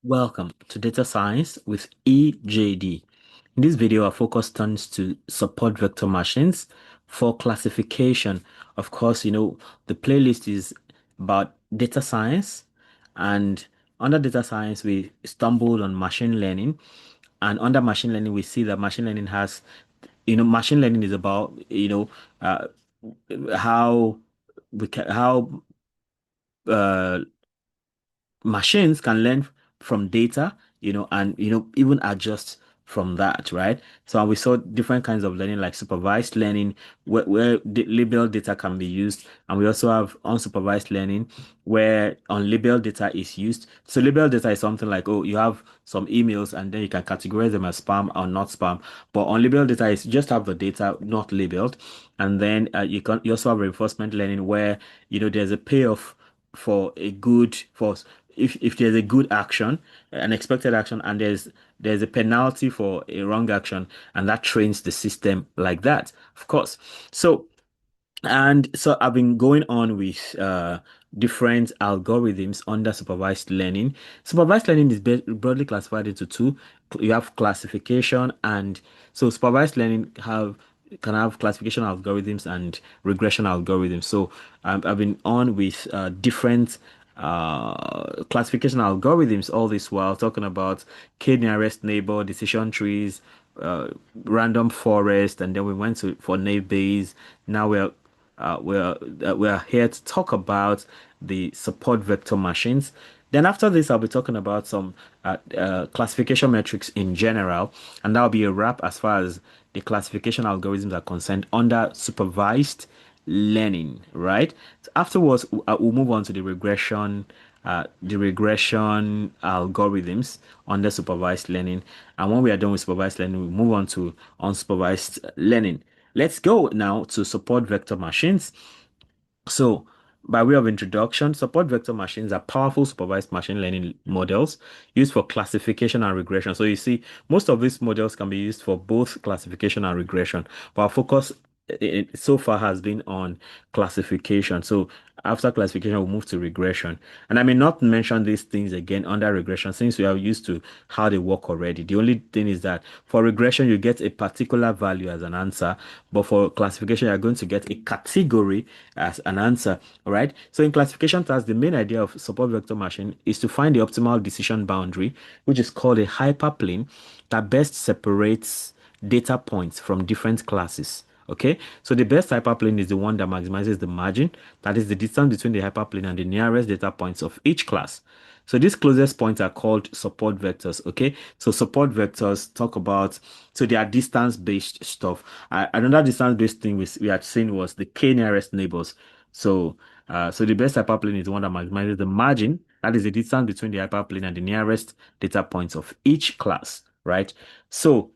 Welcome to Data Science with EJD. In this video, our focus turns to support vector machines for classification. Of course, the playlist is about data science, and under data science, we stumbled on machine learning. And under machine learning, we see that machine learning has, machine learning is about, uh, how how uh, machines can learn from data, and even adjust from that, right? So we saw different kinds of learning, like supervised learning, where the labeled data can be used, and we also have unsupervised learning, where unlabeled data is used. So labeled data is something like, oh, you have some emails, and then you can categorize them as spam or not spam. But unlabeled data is just have the data not labeled, and then you also have reinforcement learning, where there's a payoff for a good for if there's a good action, an expected action, and there's a penalty for a wrong action, and that trains the system like that, of course. So I've been going on with different algorithms under supervised learning. Supervised learning is broadly classified into two. You have classification, and so supervised learning have can have classification algorithms and regression algorithms. So I've been on with different classification algorithms all this while talking about k nearest neighbor, decision trees, uh, random forest, and then we went to for naive Bayes. Now we're here to talk about the support vector machines. Then after this, I'll be talking about some classification metrics in general, and that'll be a wrap as far as the classification algorithms are concerned under supervised learning, right? So afterwards, we'll move on to the regression algorithms under supervised learning. And when we are done with supervised learning, we move on to unsupervised learning. Let's go now to support vector machines. So, by way of introduction, support vector machines are powerful supervised machine learning models used for classification and regression. So, you see, most of these models can be used for both classification and regression, but our focus so far has been on classification. So, after classification, we'll move to regression. And I may not mention these things again under regression since we are used to how they work already. The only thing is that for regression, you get a particular value as an answer, but for classification, you're going to get a category as an answer. All right. So in classification tasks, the main idea of support vector machine is to find the optimal decision boundary, which is called a hyperplane, that best separates data points from different classes. Okay, so the best hyperplane is the one that maximizes the margin, that is the distance between the hyperplane and the nearest data points of each class. So these closest points are called support vectors. Okay, so support vectors talk about, so they are distance-based stuff. Another distance-based thing we had seen was the k nearest neighbors. So the best hyperplane is the one that maximizes the margin, that is the distance between the hyperplane and the nearest data points of each class, right? So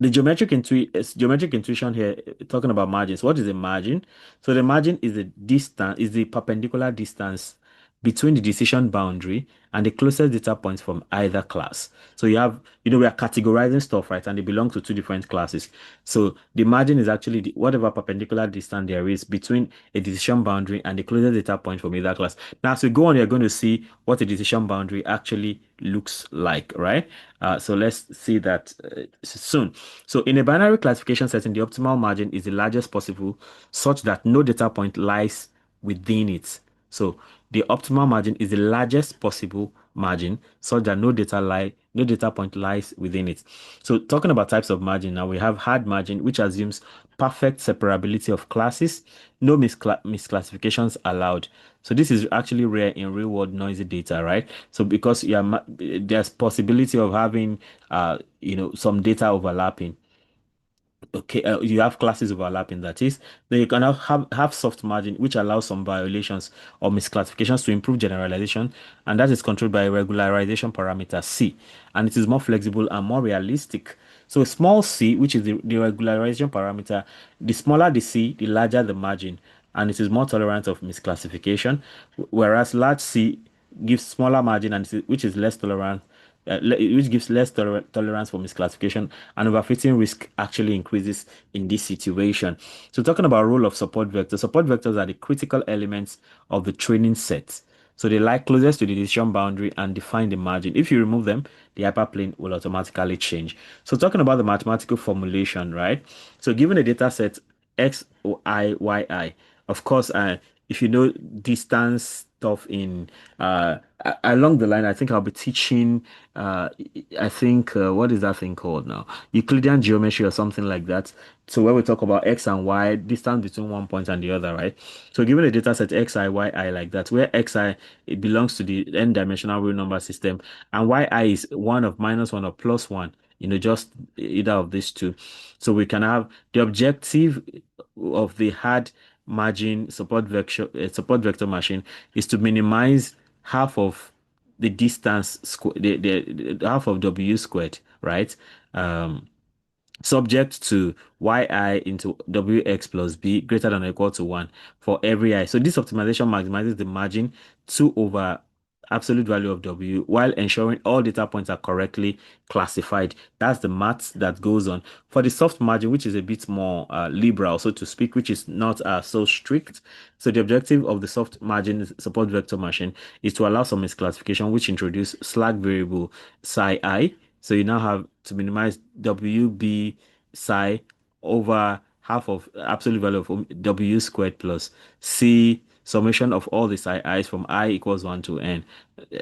the geometric intuition here, talking about margins. What is a margin? So the margin is the perpendicular distance between the decision boundary and the closest data points from either class. So we are categorizing stuff, right? And they belong to two different classes. So the margin is actually whatever perpendicular distance there is between a decision boundary and the closest data point from either class. Now, as we go on, you're going to see what a decision boundary actually looks like, right? So let's see that soon. So in a binary classification setting, the optimal margin is the largest possible, such that no data point lies within it. So the optimal margin is the largest possible margin, such that no data point lies within it. So talking about types of margin, now we have hard margin, which assumes perfect separability of classes, no misclassifications allowed. So this is actually rare in real world noisy data, right? So because there's possibility of having some data overlapping. Okay, you have classes overlapping, that is. Then you can have soft margin, which allows some violations or misclassifications to improve generalization, and that is controlled by a regularization parameter C, and it is more flexible and more realistic. So small c, which is the regularization parameter, the smaller the c, the larger the margin, and it is more tolerant of misclassification, whereas large c gives smaller margin which is less tolerant, which gives less tolerance for misclassification, and overfitting risk actually increases in this situation. So talking about role of support vectors are the critical elements of the training set. So they lie closest to the decision boundary and define the margin. If you remove them, the hyperplane will automatically change. So talking about the mathematical formulation, right? So given a data set x, I, y, I, of course, if you know distance stuff in along the line, I think I'll be teaching. I think what is that thing called now? Euclidean geometry or something like that. So where we talk about x and y, distance between one point and the other, right? So given a data set xi, yi like that, where xi it belongs to the n-dimensional real number system, and yi is one of minus one or plus one. Just either of these two. So we can have the objective of the hard margin support vector machine is to minimize half of the distance the half of w squared, right? Um, Subject to yi into wx plus b greater than or equal to 1 for every I. So this optimization maximizes the margin 2 over absolute value of w while ensuring all data points are correctly classified. That's the maths that goes on. For the soft margin, which is a bit more liberal, so to speak, which is not so strict. So the objective of the soft margin support vector machine is to allow some misclassification, which introduce slack variable psi I. So you now have to minimize WB psi over half of absolute value of W squared plus C summation of all the psi i's from I equals 1 to n.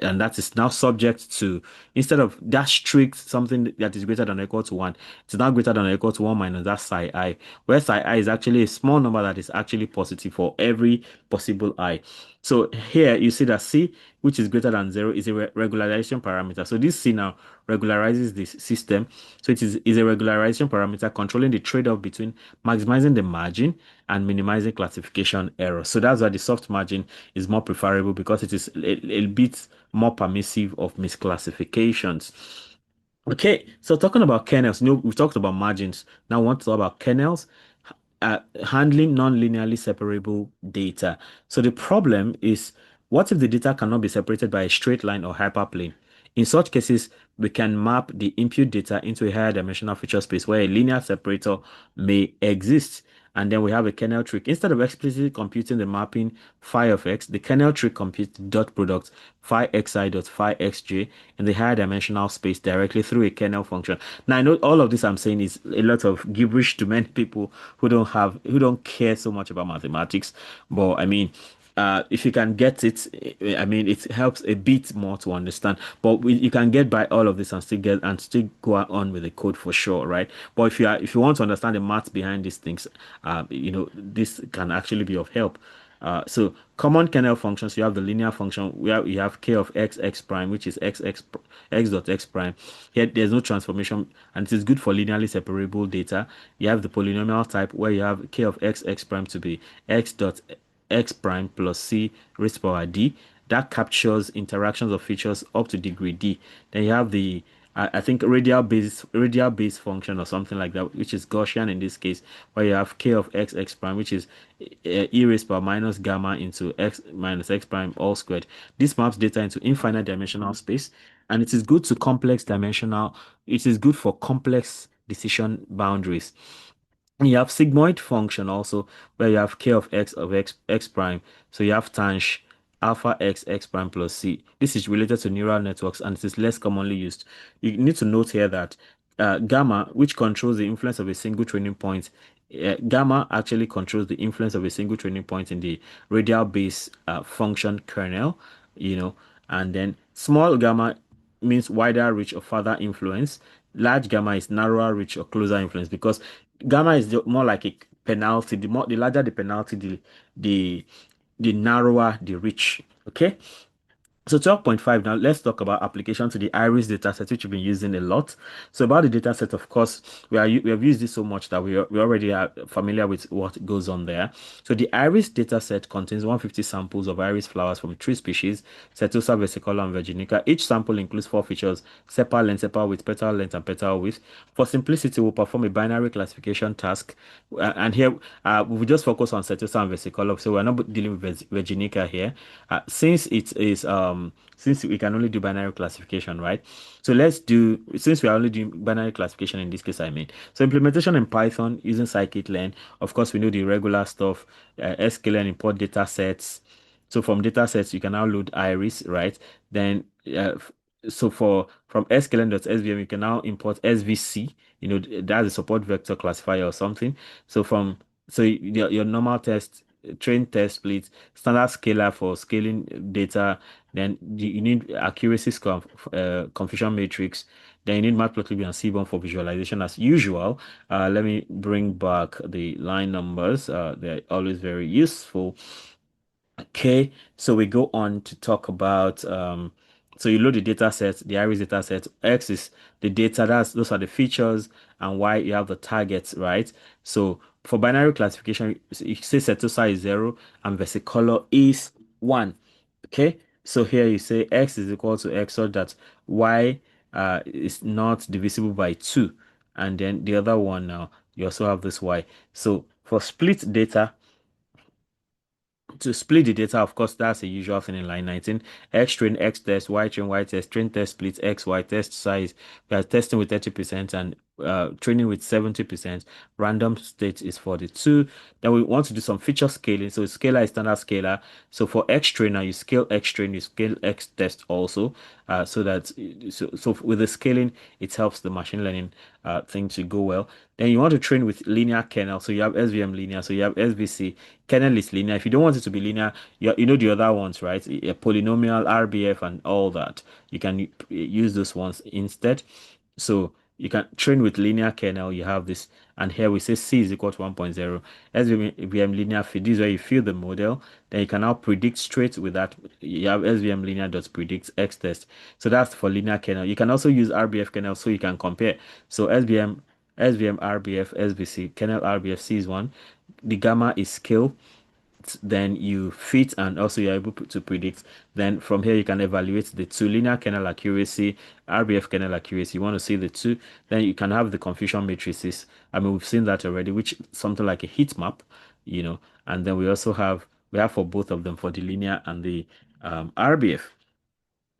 And that is now subject to, instead of that strict something that is greater than or equal to 1, it's now greater than or equal to 1 minus that psi I, where psi I is actually a small number that is actually positive for every possible I. So here you see that C, which is greater than 0, is a regularization parameter. So this C now regularizes this system. So is a regularization parameter controlling the trade-off between maximizing the margin and minimizing classification error. So that's why the soft margin is more preferable, because it is a bit more permissive of misclassifications. Okay, so talking about kernels, we've talked about margins. Now I want to talk about kernels, handling non-linearly separable data. So the problem is, what if the data cannot be separated by a straight line or hyperplane? In such cases, we can map the input data into a higher dimensional feature space where a linear separator may exist. And then we have a kernel trick. Instead of explicitly computing the mapping phi of x, the kernel trick computes dot product phi xi dot phi xj in the higher dimensional space directly through a kernel function. Now I know all of this I'm saying is a lot of gibberish to many people who don't care so much about mathematics, but I mean, if you can get it, I mean, it helps a bit more to understand. But you can get by all of this and still go on with the code for sure, right? But if you want to understand the maths behind these things, this can actually be of help. So common kernel functions, you have the linear function where you have k of x prime, which is x dot x prime. Here there's no transformation, and it is good for linearly separable data. You have the polynomial type where you have k of x prime to be x dot x prime plus c raised to power d. That captures interactions of features up to degree d. Then you have the I think radial base function or something like that, which is Gaussian in this case, where you have k of x prime, which is e raised to power minus gamma into x minus x prime all squared. This maps data into infinite dimensional space, and it is good to complex dimensional. It is good for complex decision boundaries. You have sigmoid function also, where you have k of x prime. So you have tanh alpha x prime plus c. This is related to neural networks and it is less commonly used. You need to note here that gamma, which controls the influence of a single training point, gamma actually controls the influence of a single training point in the radial base function kernel, you know, and then small gamma means wider reach or further influence. Large gamma is narrower reach or closer influence, because gamma is more like a penalty. The larger the penalty, the the narrower the reach. Okay. So 12.5, now let's talk about application to the iris dataset, which we've been using a lot. So about the dataset, of course, we have used this so much that we already are familiar with what goes on there. So the iris dataset contains 150 samples of iris flowers from three species, Setosa, versicolor, and virginica. Each sample includes four features: sepal length, sepal width, petal length, and petal width. For simplicity, we'll perform a binary classification task. And here, we will just focus on Setosa and versicolor. So we're not dealing with virginica here. Since we can only do binary classification, right? So since we are only doing binary classification in this case, I mean. So implementation in Python using scikit-learn. Of course, we know the regular stuff, sklearn, import data sets, So from data sets, you can now load iris, right? Then, so for from sklearn.svm, you can now import svc. That's a support vector classifier or something. So from your normal test, train test splits, standard scalar for scaling data. Then you need accuracy score, confusion matrix. Then you need matplotlib and seaborn for visualization as usual. Let me bring back the line numbers. They're always very useful. Okay, so we go on to talk about so you load the data set, the iris data set. X is the data, those are the features, and Y you have the targets, right? So for binary classification, you say setosa is 0 and versicolor is 1. Okay, so here you say X is equal to X so that Y is not divisible by 2. And then the other one now, you also have this Y. So for split data, to split the data, of course, that's a usual thing in line 19. X train, X test, Y train, Y test, train test split, X, Y test size. We are testing with 30% and training with 70%. Random state is 42. Then we want to do some feature scaling. So scalar is standard scalar. So for X trainer, you scale X train, you scale X test also. So with the scaling, it helps the machine learning thing to go well. Then you want to train with linear kernel. So you have SVM linear, so you have SVC. Kernel is linear. If you don't want it to be linear, you know the other ones, right? A polynomial, RBF, and all that. You can use those ones instead. So you can train with linear kernel. You have this, and here we say C is equal to 1.0. SVM linear fit. This is where you fill the model. Then you can now predict straight with that. You have SVM linear dot predict X test. So that's for linear kernel. You can also use RBF kernel so you can compare. So SVM RBF SVC kernel RBF C is one. The gamma is scale, then you fit, and also you're able to predict. Then from here you can evaluate the two: linear kernel accuracy, RBF kernel accuracy. You want to see the two, then you can have the confusion matrices. I mean, we've seen that already, which something like a heat map, and then we have for both of them, for the linear and the RBF.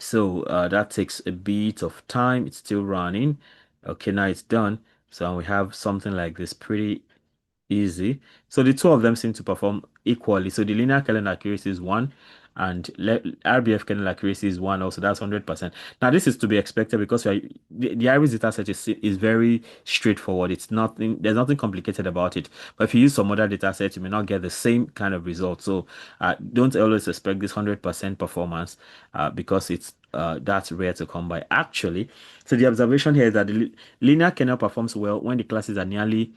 So that takes a bit of time. It's still running. Okay, now it's done. So we have something like this, pretty easy. So the two of them seem to perform equally. So the linear kernel accuracy is 1 and RBF kernel accuracy is 1 also. That's 100%. Now this is to be expected because the iris data set is very straightforward. There's nothing complicated about it. But if you use some other data set, you may not get the same kind of result. So don't always expect this 100% performance because that's rare to come by actually. So the observation here is that the linear kernel performs well when the classes are nearly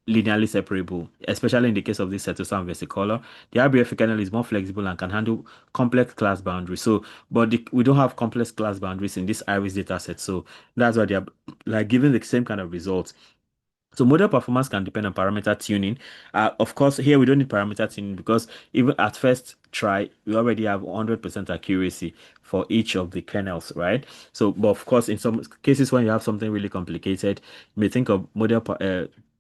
linearly separable, especially in the case of this Setosa and versicolor. The RBF kernel is more flexible and can handle complex class boundaries. So, but we don't have complex class boundaries in this iris data set. So that's why they are like giving the same kind of results. So model performance can depend on parameter tuning. Of course, here we don't need parameter tuning because even at first try, we already have 100% accuracy for each of the kernels, right? So, but of course, in some cases when you have something really complicated, you may think of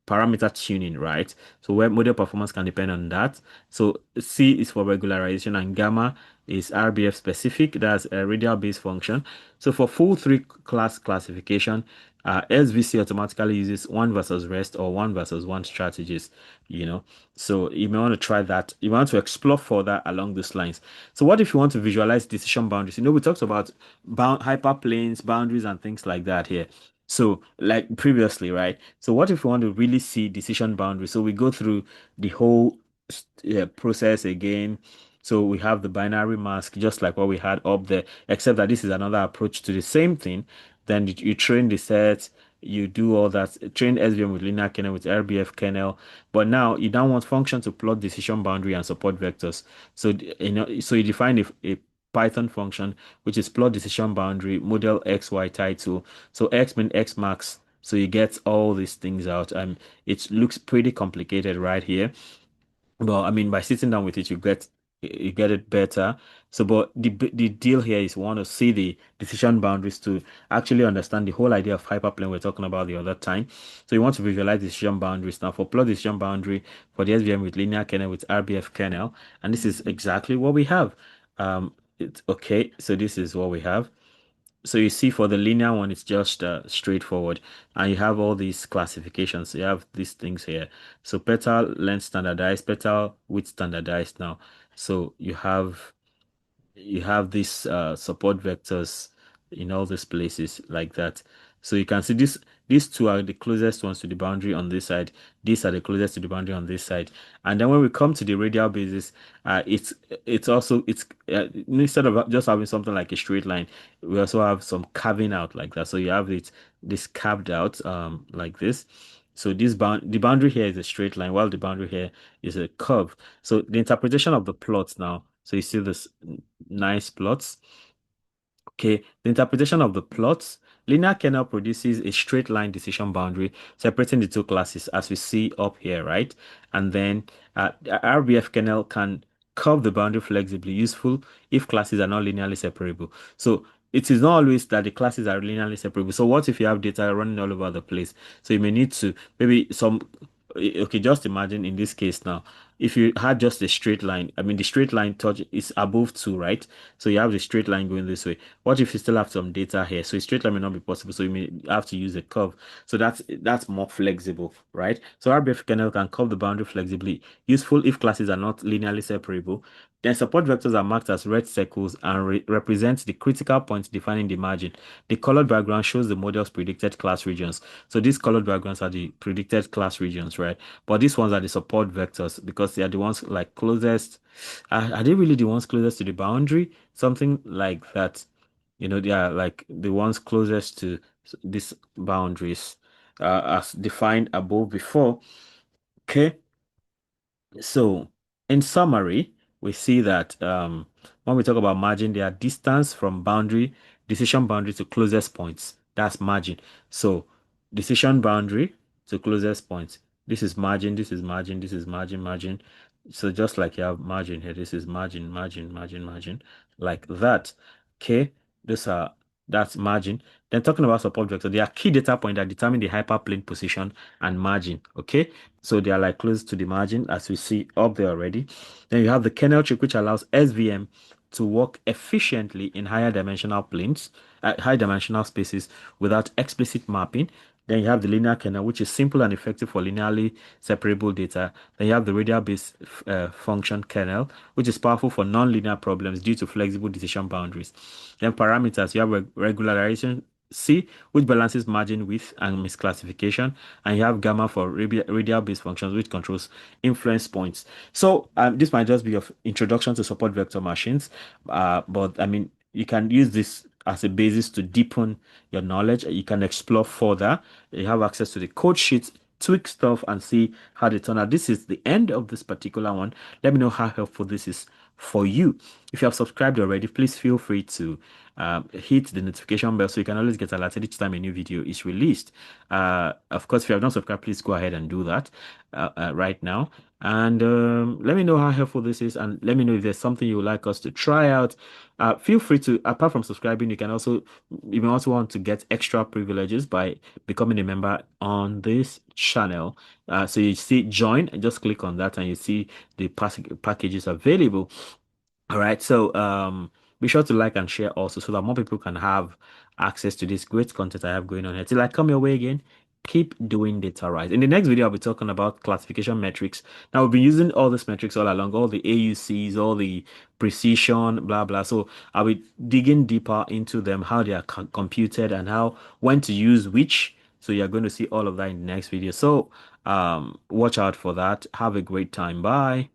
parameter tuning, right? So where model performance can depend on that. So C is for regularization and gamma is RBF specific. That's a radial based function. So for full three class classification, SVC automatically uses one versus rest or one versus one strategies, you know. So you may want to try that. You want to explore further along those lines. So what if you want to visualize decision boundaries? We talked about hyperplanes, boundaries, and things like that here. So like previously, right? So what if we want to really see decision boundaries? So we go through the whole process again. So we have the binary mask, just like what we had up there, except that this is another approach to the same thing. Then you train the sets, you do all that, train SVM with linear kernel, with RBF kernel. But now you don't want function to plot decision boundary and support vectors. So so you define a Python function which is plot decision boundary, model XY title. So X means X max. So you get all these things out. It looks pretty complicated right here. Well, I mean, by sitting down with it, you get it better. So, but the deal here is we want to see the decision boundaries to actually understand the whole idea of hyperplane we're talking about the other time. So you want to visualize decision boundaries now for plot decision boundary for the SVM with linear kernel with RBF kernel, and this is exactly what we have. It's okay. So this is what we have. So you see for the linear one, it's just straightforward. And you have all these classifications. So you have these things here. So petal length standardized, petal width standardized now. So you have these support vectors in all these places like that. So you can see these two are the closest ones to the boundary on this side. These are the closest to the boundary on this side. And then when we come to the radial basis, it's also it's instead of just having something like a straight line, we also have some carving out like that. So you have this carved out like this. So the boundary here is a straight line, while the boundary here is a curve. So the interpretation of the plots now. So you see this nice plots. Okay, the interpretation of the plots. Linear kernel produces a straight line decision boundary separating the two classes, as we see up here, right? And then RBF kernel can curve the boundary flexibly, useful if classes are not linearly separable. So it is not always that the classes are linearly separable. So what if you have data running all over the place? So you may need to maybe okay, just imagine in this case now, if you had just a straight line, I mean, the straight line touch is above 2, right? So you have the straight line going this way. What if you still have some data here? So a straight line may not be possible, so you may have to use a curve. So that's more flexible, right? So RBF kernel can curve the boundary flexibly, useful if classes are not linearly separable. Then support vectors are marked as red circles and represent the critical points defining the margin. The colored background shows the model's predicted class regions. So these colored backgrounds are the predicted class regions, right? But these ones are the support vectors because they are the ones like closest. Are they really the ones closest to the boundary? Something like that. They are like the ones closest to these boundaries, as defined above before. Okay. So, in summary, we see that when we talk about margin, they are distance from boundary, decision boundary to closest points. That's margin. So, decision boundary to closest points. This is margin, this is margin, this is margin, margin. So, just like you have margin here, this is margin, margin, margin, margin, like that. Okay, those are that's margin. Then talking about support vector, they are key data points that determine the hyperplane position and margin. Okay, so they are like close to the margin as we see up there already. Then you have the kernel trick, which allows SVM to work efficiently in higher dimensional planes, high dimensional spaces without explicit mapping. Then you have the linear kernel, which is simple and effective for linearly separable data. Then you have the radial based function kernel, which is powerful for non-linear problems due to flexible decision boundaries. Then parameters, you have regularization C, which balances margin width and misclassification, and you have gamma for radial-based functions, which controls influence points. So this might just be your introduction to support vector machines, but I mean, you can use this as a basis to deepen your knowledge. You can explore further. You have access to the code sheets, tweak stuff, and see how they turn out. This is the end of this particular one. Let me know how helpful this is for you. If you have subscribed already, please feel free to hit the notification bell so you can always get alerted each time a new video is released. Of course, if you have not subscribed, please go ahead and do that right now. And let me know how helpful this is, and let me know if there's something you would like us to try out. Feel free to, apart from subscribing, you may also want to get extra privileges by becoming a member on this channel. So you see join, and just click on that, and you see the packages available. All right, so be sure to like and share also so that more people can have access to this great content I have going on here. Till I come your way again, keep doing data right. In the next video, I'll be talking about classification metrics. Now, we've been using all these metrics all along, all the AUCs, all the precision, blah, blah. So I'll be digging deeper into them, how they are computed and how, when to use which. So you're going to see all of that in the next video. So watch out for that. Have a great time. Bye.